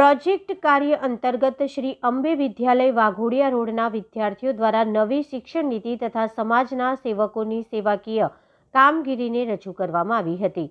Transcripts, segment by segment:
Project કાર્ય અંતર્ગત શ્રી અંબે વિદ્યાલય વાઘોડિયા રોડના વિદ્યાર્થીઓ દ્વારા નવી શિક્ષણ નીતિ તથા સમાજના સેવકોની સેવાકીય કામગીરીને રજૂ કરવામાં આવી હતી।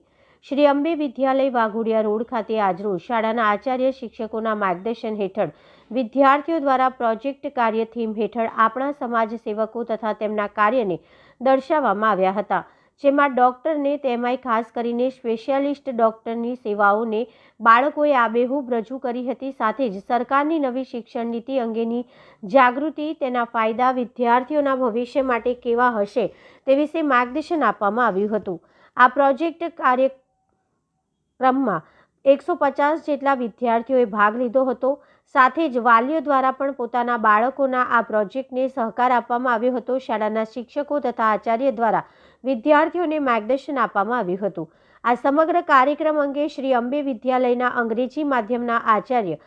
શ્રી અંબે વિદ્યાલય વાઘોડિયા રોડ ખાતે આજરોજ શાળાના આચાર્ય શિક્ષકોના માર્ગદર્શન હેઠળ વિદ્યાર્થીઓ દ્વારા પ્રોજેક્ટ કાર્ય થીમ હેઠળ આપણા સમાજ સેવકો તથા તેમના કાર્યને દર્શાવવામાં આવ્યા હતા, જેમાં ડૉક્ટરને તેમાંય ખાસ કરીને સ્પેશિયાલિસ્ટ ડૉક્ટરની સેવાઓને બાળકોએ આબેહૂબ રજૂ કરી હતી। સાથે જ સરકારની નવી શિક્ષણ નીતિ અંગેની જાગૃતિ, તેના ફાયદા વિદ્યાર્થીઓના ભવિષ્ય માટે કેવા હશે તે વિશે માર્ગદર્શન આપવામાં આવ્યું હતું। આ પ્રોજેક્ટ કાર્યક્રમમાં 150 જેટલા વિદ્યાર્થીઓએ ભાગ લીધો હતો। સાથે જ વાલીઓ દ્વારા પણ પોતાના બાળકોના આ પ્રોજેક્ટને સહકાર આપવામાં આવ્યો હતો। શાળાના શિક્ષકો તથા આચાર્ય દ્વારા વિદ્યાર્થીઓને માર્ગદર્શન આપવામાં આવ્યું હતું। આ સમગ્ર કાર્યક્રમ અંગે શ્રી અંબે વિદ્યાલયના અંગ્રેજી માધ્યમના આચાર્ય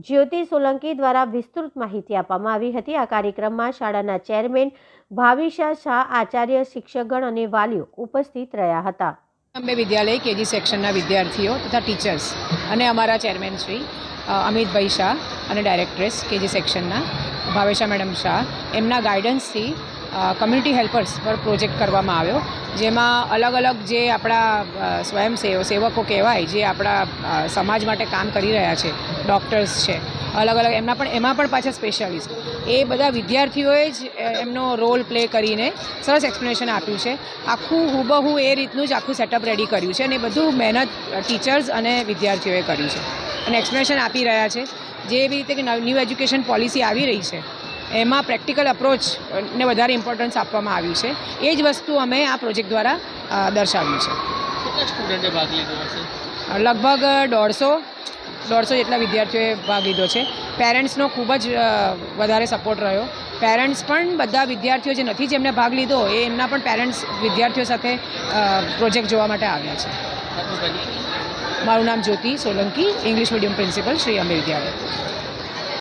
જ્યોતિ સોલંકી દ્વારા વિસ્તૃત માહિતી આપવામાં આવી હતી। આ કાર્યક્રમમાં શાળાના ચેરમેન ભાવિશા શાહ, આચાર્ય, શિક્ષકગણ અને વાલીઓ ઉપસ્થિત રહ્યા હતા। અંબે વિદ્યાલય કેજી સેક્શનના વિદ્યાર્થીઓ તથા ટીચર્સ અને અમારા ચેરમેન શ્રી અમિતભાઈ શાહ અને ડાયરેક્ટ્રેસ કેજી સેક્શનના ભાવેશા મેડમ શાહ, એમના ગાઈડન્સથી કમ્યુનિટી હેલ્પર્સ પર પ્રોજેક્ટ કરવામાં આવ્યો, જેમાં અલગ અલગ જે આપણા સેવકો કહેવાય, જે આપણા સમાજ માટે કામ કરી રહ્યા છે, ડૉક્ટર્સ છે, અલગ અલગ એમાં પણ પાછા સ્પેશિયાલિસ્ટ, એ બધા વિદ્યાર્થીઓએ જ એમનો રોલ પ્લે કરીને સરસ એક્સપ્લેનેશન આપ્યું છે। આખું હુબહુ એ રીતનું જ આખું સેટઅપ રેડી કર્યું છે અને બધું મહેનત ટીચર્સ અને વિદ્યાર્થીઓએ કર્યું છે અને એક્સપ્લેનેશન આપી રહ્યા છે। જેવી રીતે કે ન્યૂ એજ્યુકેશન પોલિસી આવી રહી છે, એમાં પ્રેક્ટિકલ અપ્રોચને વધારે ઇમ્પોર્ટન્સ આપવામાં આવ્યું છે। એ જ વસ્તુ અમે આ પ્રોજેક્ટ દ્વારા દર્શાવ્યું છે। કેટલા સ્ટુડન્ટે ભાગ લીધો હશે? લગભગ 150 જેટલા વિદ્યાર્થીઓએ ભાગ લીધો છે। પેરેન્ટ્સનો ખૂબ જ વધારે સપોર્ટ રહ્યો। પેરેન્ટ્સ પણ બધા વિદ્યાર્થીઓ જે નથી જેમને ભાગ લીધો એમના પણ પેરેન્ટ્સ વિદ્યાર્થીઓ સાથે પ્રોજેક્ટ જોવા માટે આવ્યા છે। મારું નામ Jyoti Solanki, English medium principal, Shri Ambe વિદ્યાલય।